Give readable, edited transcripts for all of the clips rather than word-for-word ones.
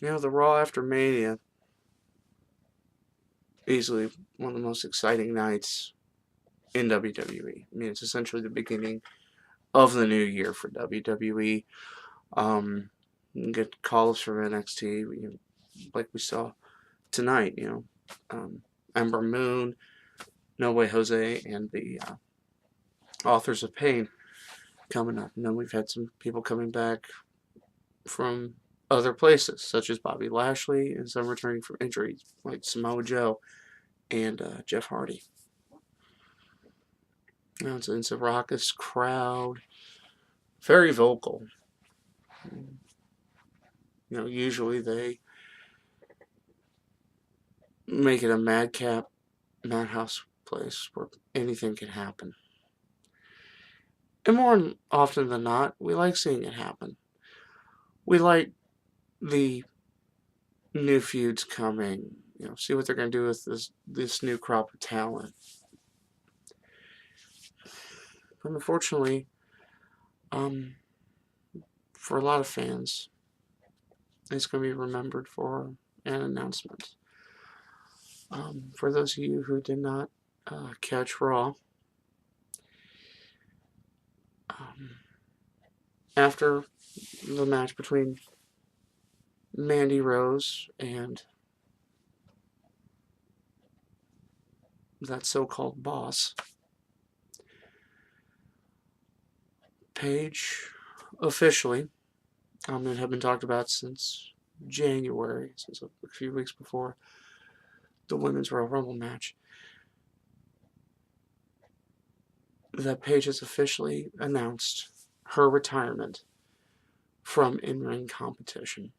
The Raw after Mania, easily one of the most exciting nights in WWE. I mean, it's essentially the beginning of the new year for WWE. You can get calls from NXT, like we saw tonight. Ember Moon, No Way Jose, and the Authors of Pain coming up. And then we've had some people coming back from other places, such as Bobby Lashley, and some returning from injuries, like Samoa Joe and Jeff Hardy. It's a raucous crowd, very vocal. Usually they make it a madhouse place where anything can happen. And more often than not, we like seeing it happen. We like the new feuds coming. See what they're going to do with this new crop of talent. But unfortunately, um, for a lot of fans, it's going to be remembered for an announcement. For those of you who did not catch Raw, after the match between Mandy Rose and that so-called boss, Paige officially, it had been talked about since January, since a few weeks before the Women's Royal Rumble match, that Paige has officially announced her retirement from in-ring competition.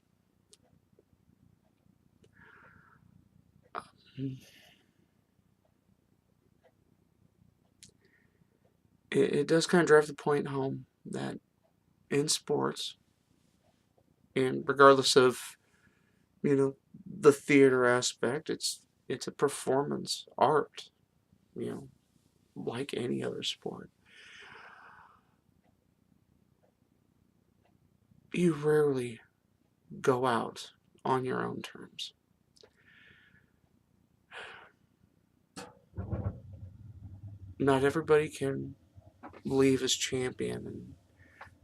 It does kind of drive the point home that in sports, and regardless of the theater aspect, it's a performance art, like any other sport. You rarely go out on your own terms. Not everybody can leave as champion, and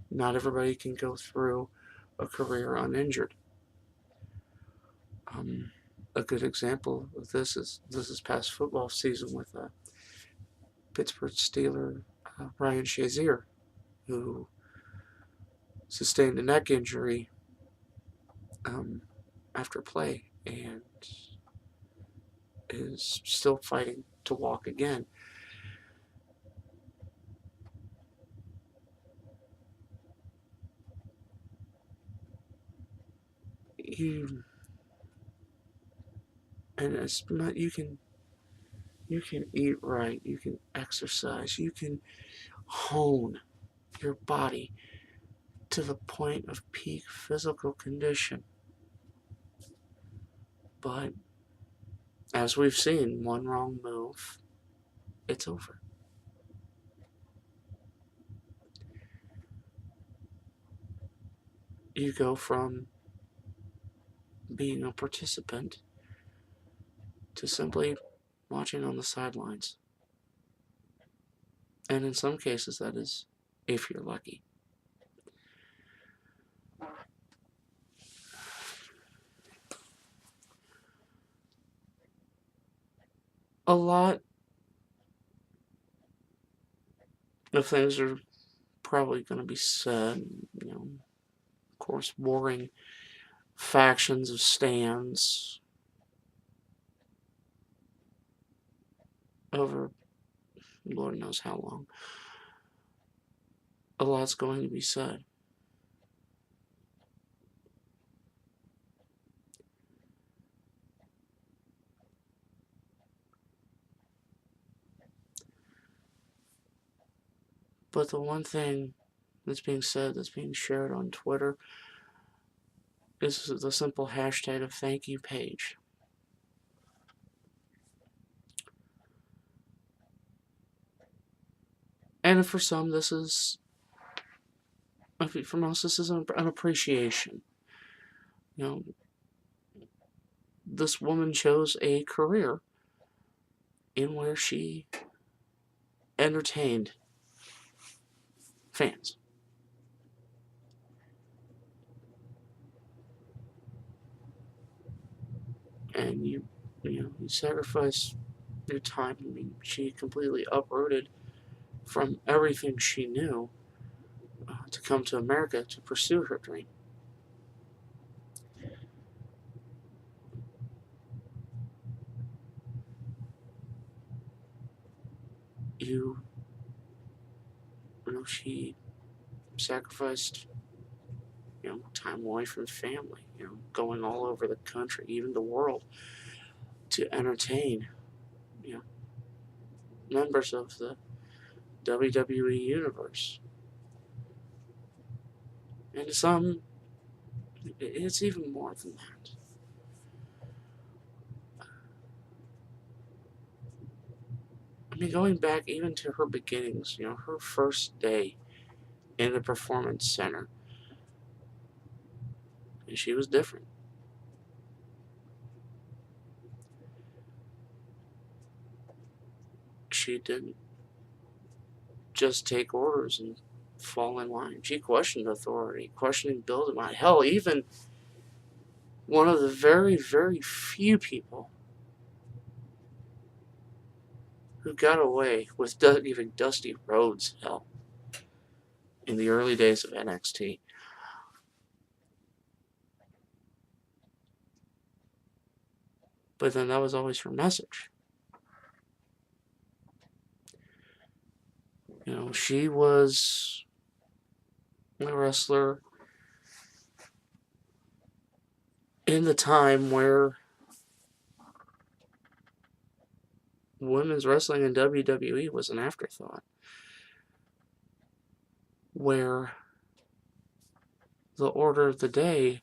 not everybody can go through a career uninjured. A good example of this is past football season with Pittsburgh Steeler Ryan Shazier, who sustained a neck injury after play and is still fighting to walk again. You you can eat right, you can exercise, you can hone your body to the point of peak physical condition. But as we've seen, one wrong move, it's over. You go from being a participant to simply watching on the sidelines. And in some cases, that is if you're lucky. A lot of things are probably going to be said, of course, warring factions of stands over Lord knows how long. A lot's going to be said. But the one thing that's being said, that's being shared on Twitter, is the simple hashtag of thank you, Paige. And for some, for most, this is an appreciation. this woman chose a career in where she entertained fans. And you sacrifice your time. I mean, she completely uprooted from everything she knew to come to America to pursue her dream. You, she sacrificed, time away from family, going all over the country, even the world, to entertain, you know, members of the WWE universe. And to some, it's even more than that. I mean, going back even to her beginnings, her first day in the Performance Center, and she was different. She didn't just take orders and fall in line. She questioned authority, questioning Bill DeMott. Hell, even one of the very, very few people who got away with even Dusty Rhodes, hell, in the early days of NXT. But then that was always her message. She was a wrestler in the time where women's wrestling in WWE was an afterthought. Where the order of the day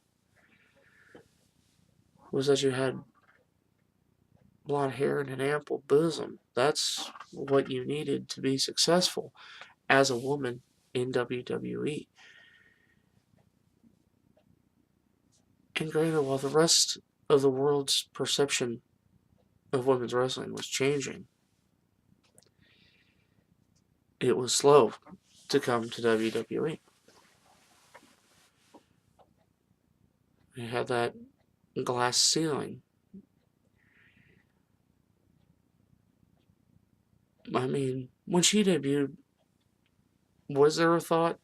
was that you had blonde hair and an ample bosom. That's what you needed to be successful as a woman in WWE. And granted, while the rest of the world's perception of women's wrestling was changing, it was slow to come to WWE. You had that glass ceiling. I mean, when she debuted, was there a thought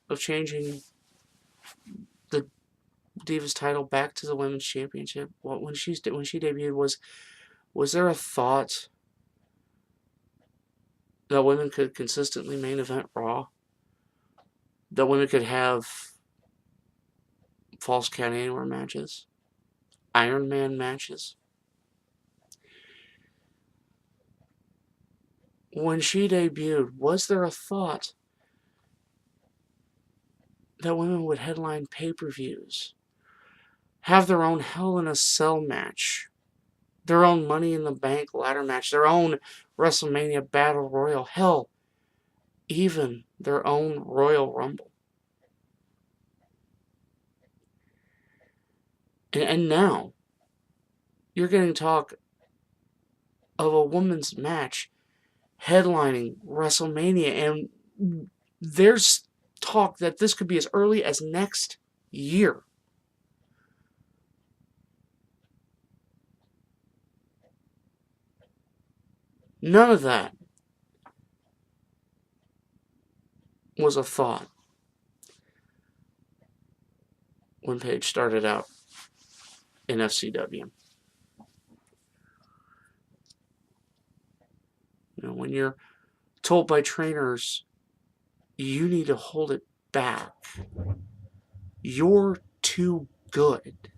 of changing the Divas title back to the Women's Championship? Well, when she debuted, was there a thought that women could consistently main event Raw? That women could have Falls Count Anywhere matches? Iron Man matches? When she debuted, was there a thought that women would headline pay-per-views, have their own Hell in a Cell match, their own Money in the Bank ladder match, their own WrestleMania Battle Royal, hell, even their own Royal Rumble? And now, you're getting talk of a women's match headlining WrestleMania, and there's talk that this could be as early as next year. None of that was a thought when Paige started out in FCW. When you're told by trainers, you need to hold it back, you're too good.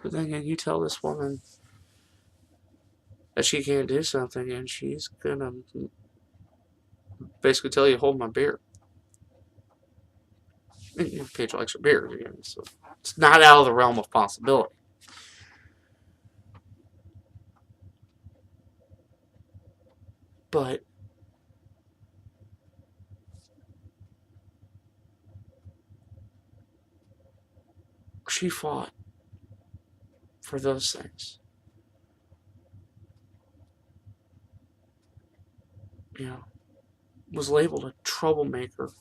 But then again, you tell this woman that she can't do something, and she's gonna basically tell you, hold my beer. And, Paige likes her beer, so it's not out of the realm of possibility. But she fought for those things. You know, was labeled a troublemaker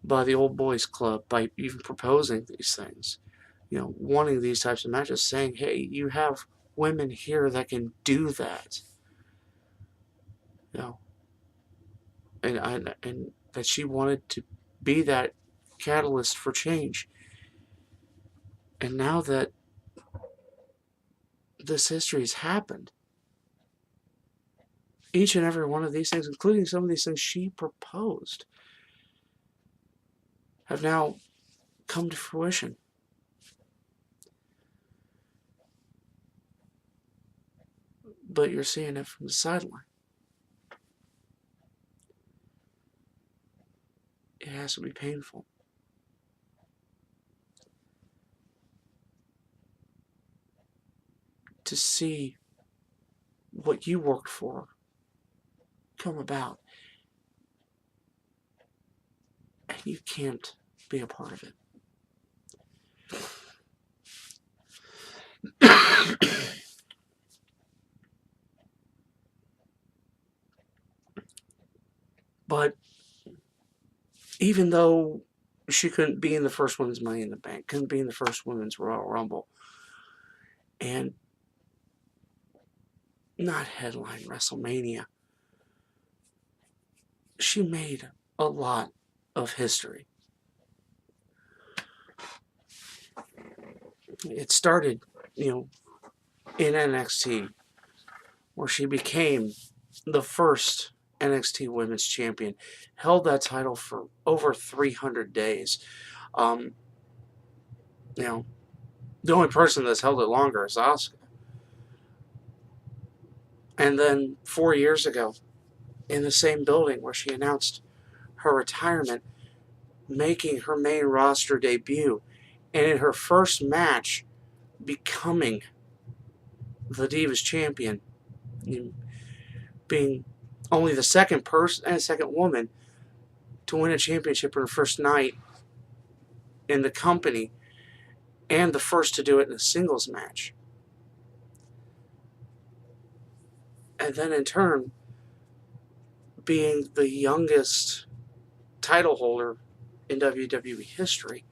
by the old boys club by even proposing these things. You know, wanting these types of matches, saying, hey, you have women here that can do that. You know, and that she wanted to be that catalyst for change. And now that this history has happened, each and every one of these things, including some of these things she proposed, have now come to fruition. But you're seeing it from the sideline. It has to be painful. To see what you worked for come about, and you can't be a part of it. But even though she couldn't be in the first women's Money in the Bank, couldn't be in the first women's Royal Rumble, and not headline WrestleMania, she made a lot of history. It started, in NXT, where she became the first NXT Women's Champion, held that title for over 300 days. The only person that's held it longer is Asuka. And then 4 years ago, in the same building where she announced her retirement, making her main roster debut, and in her first match, becoming the Divas Champion, being only the second person and second woman to win a championship in her first night in the company, and the first to do it in a singles match. And then in turn, being the youngest title holder in WWE history,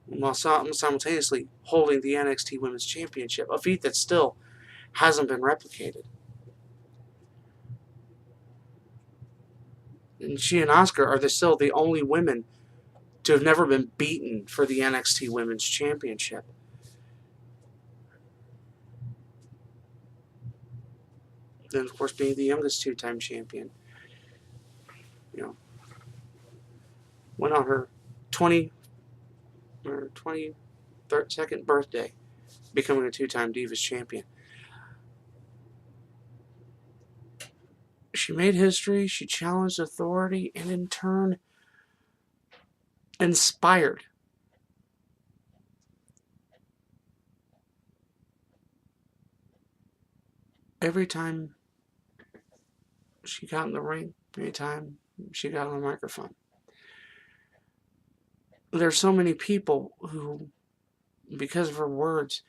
while simultaneously holding the NXT Women's Championship, a feat that still hasn't been replicated. And she and Asuka are still the only women to have never been beaten for the NXT Women's Championship. Then, of course, being the youngest two-time champion. Went on her 22nd birthday, becoming a two-time Divas Champion. She made history, she challenged authority, and in turn, inspired. Every time she got in the ring, every time she got on the microphone. There's so many people who, because of her words,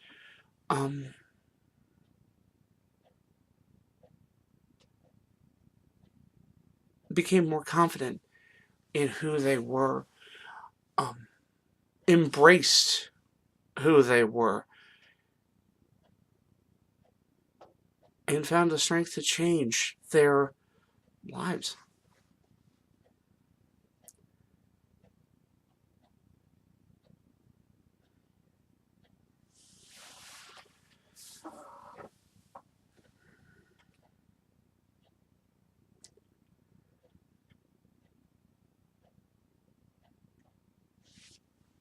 became more confident in who they were, embraced who they were, and found the strength to change their lives.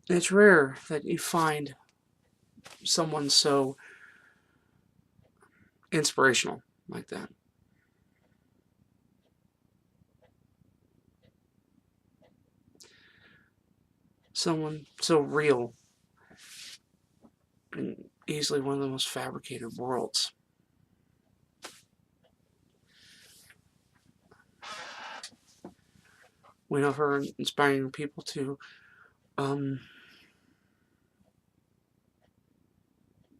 It's rare that you find someone so inspirational like that. Someone so real in easily one of the most fabricated worlds. We know her inspiring people to um,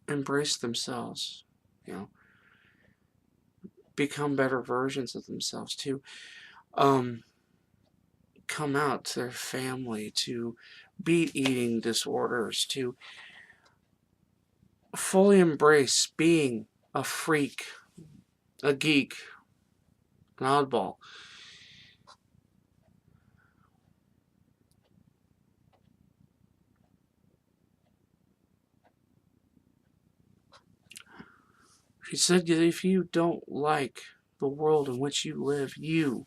embrace themselves, you know, become better versions of themselves, to um, come out to their family, to beat eating disorders, to fully embrace being a freak, a geek, an oddball. She said that if you don't like the world in which you live, you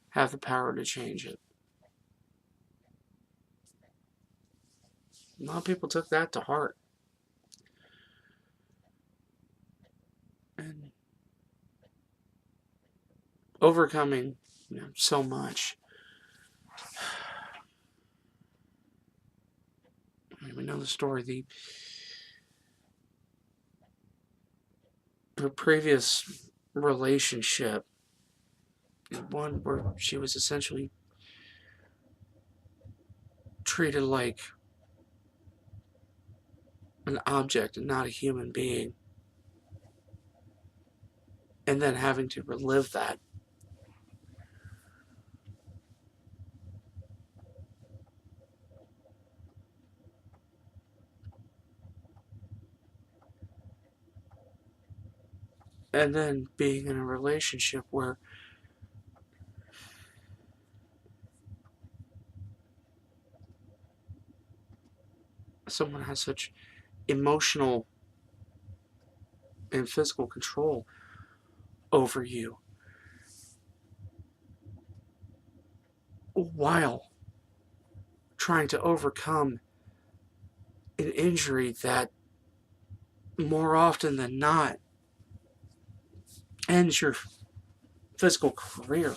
have the power to change it. A lot of people took that to heart. And overcoming, so much. I mean, we know the story. Her previous relationship, one where she was essentially treated like an object and not a human being, and then having to relive that. And then being in a relationship where someone has such emotional and physical control over you while trying to overcome an injury that more often than not ends your physical career.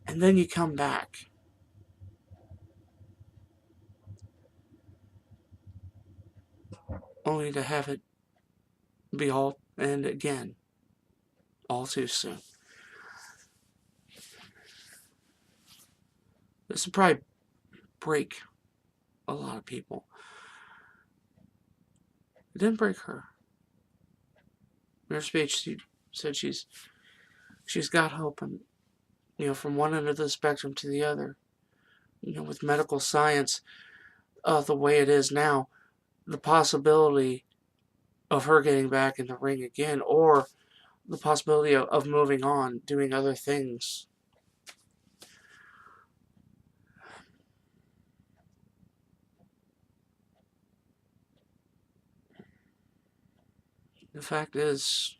And then you come back only to have it be all and again all too soon. This will probably break a lot of people. It didn't break her. In her speech, she said she's got hope, and from one end of the spectrum to the other. With medical science, the way it is now, the possibility of her getting back in the ring again, or the possibility of moving on, doing other things. The fact is,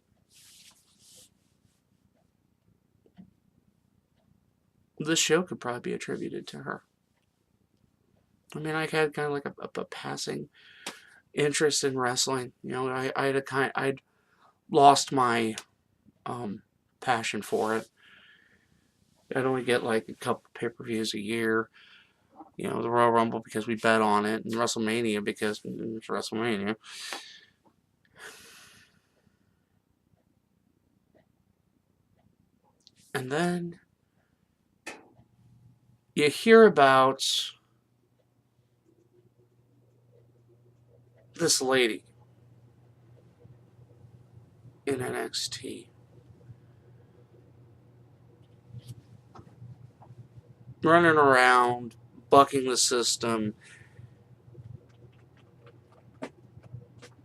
this show could probably be attributed to her. I mean, I had kind of like a passing interest in wrestling. I'd lost my passion for it. I'd only get like a couple pay-per-views a year. The Royal Rumble because we bet on it, and WrestleMania because it's WrestleMania. And then you hear about this lady in NXT running around, bucking the system.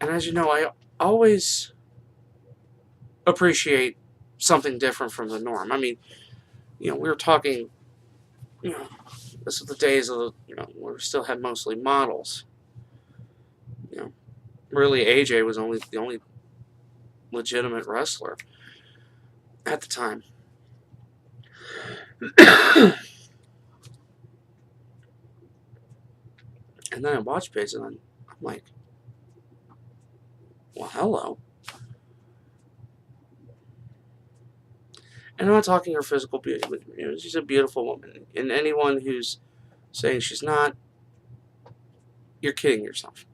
And as you know, I always appreciate something different from the norm. I mean, we were talking, this was the days of where we still had mostly models. Really, AJ was the only legitimate wrestler at the time. And then I watched Paige, and I'm like, well, hello. And I'm not talking her physical beauty, but she's a beautiful woman. And anyone who's saying she's not, you're kidding yourself.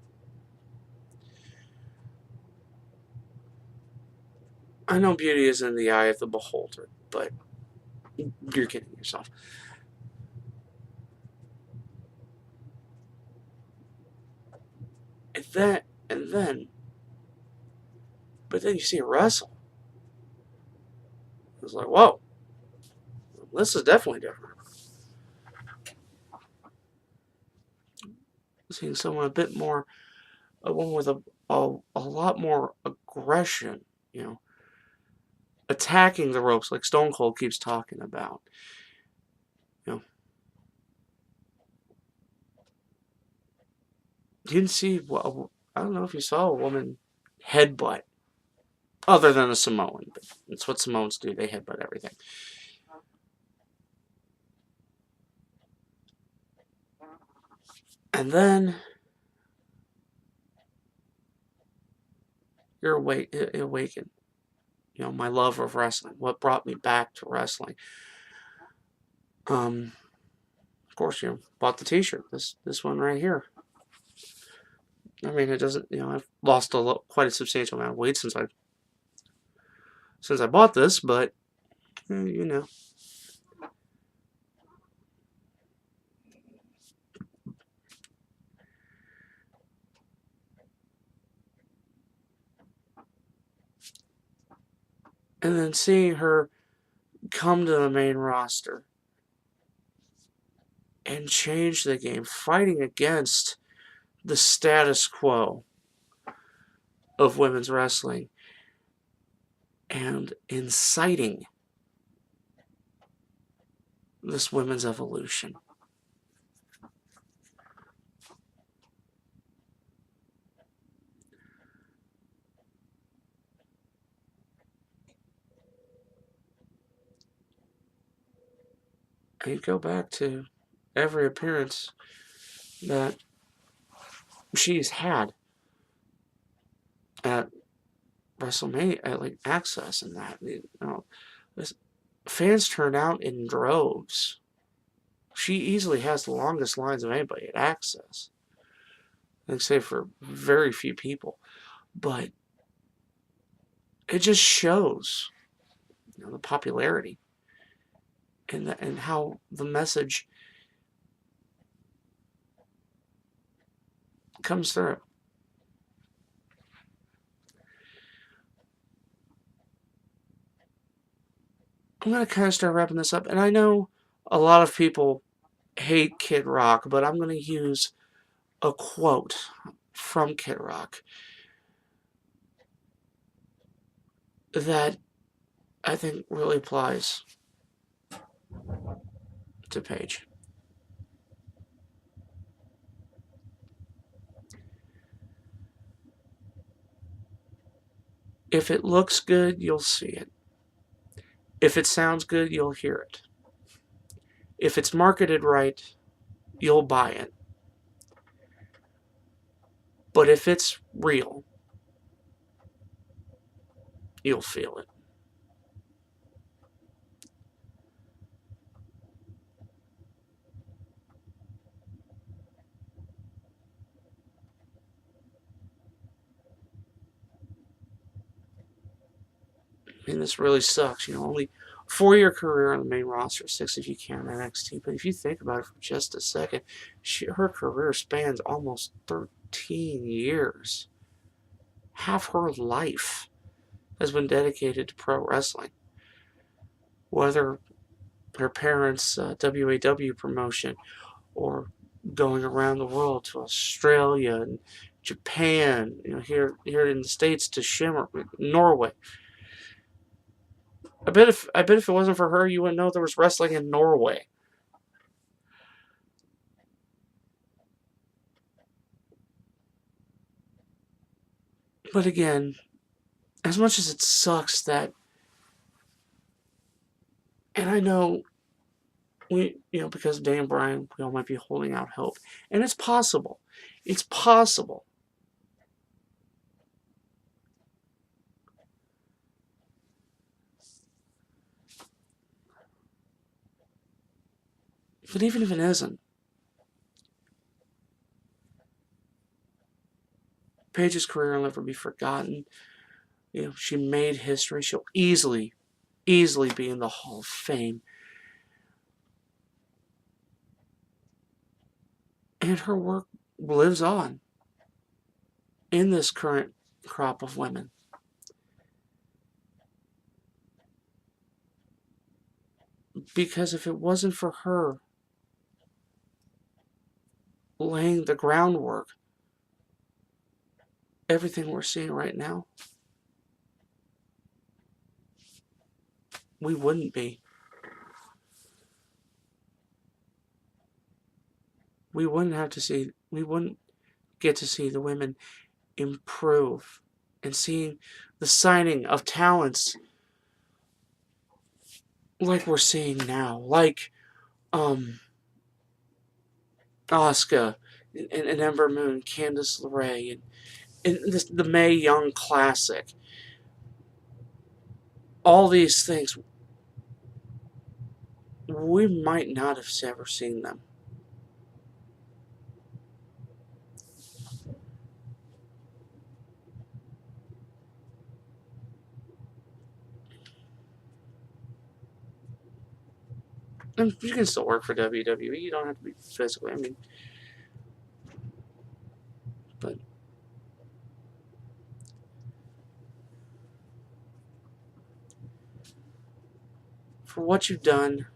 I know beauty is in the eye of the beholder, but You're kidding yourself. And then, but then you see her wrestle. It's like, whoa, this is definitely different. Seeing someone a bit more, a one with a lot more aggression, you know, attacking the ropes like Stone Cold keeps talking about. You know, you didn't see, well, I don't know if you saw a woman headbutt, other than a Samoan, but that's what Samoans do, they headbutt everything. And then you're awakened. You know, my love of wrestling, what brought me back to wrestling. Of course, you know, bought the T-shirt. This one right here. I mean, it doesn't. You know, I've lost quite a substantial amount of weight since I bought this, but you know. And then seeing her come to the main roster and change the game, fighting against the status quo of women's wrestling and inciting this women's evolution. And you go back to every appearance that she's had at WrestleMania, at like Access and that. You know, fans turn out in droves. She easily has the longest lines of anybody at Access, except for very few people. But it just shows, you know, the popularity and how the message comes through. I'm going to kind of start wrapping this up. And I know a lot of people hate Kid Rock, but I'm going to use a quote from Kid Rock that I think really applies to Paige. If it looks good, you'll see it. If it sounds good, you'll hear it. If it's marketed right, you'll buy it. But if it's real, you'll feel it. I mean, this really sucks. You know, only 4-year career on the main roster, 6 if you count NXT. But if you think about it for just a second, her career spans almost 13 years. Half her life has been dedicated to pro wrestling. Whether her parents' WAW promotion or going around the world to Australia and Japan, you know, here in the States to Shimmer, Norway. I bet if it wasn't for her, you wouldn't know there was wrestling in Norway. But again, as much as it sucks that, and I know because of Dan Bryan, we all might be holding out hope, and it's possible. It's possible. But even if it isn't, Paige's career will never be forgotten. You know, she made history. She'll easily be in the Hall of Fame. And her work lives on in this current crop of women. Because if it wasn't for her laying the groundwork, everything we're seeing right now, we wouldn't be. We wouldn't get to see the women improve and seeing the signing of talents like we're seeing now, like Asuka and Ember Moon, Candice LeRae, and the Mae Young Classic. All these things, we might not have ever seen them. And you can still work for WWE. You don't have to be physically. I mean, but for what you've done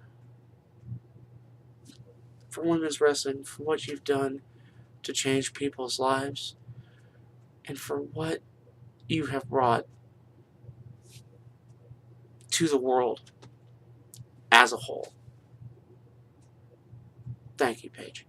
for women's wrestling, for what you've done to change people's lives, and for what you have brought to the world as a whole. Thank you, Paige.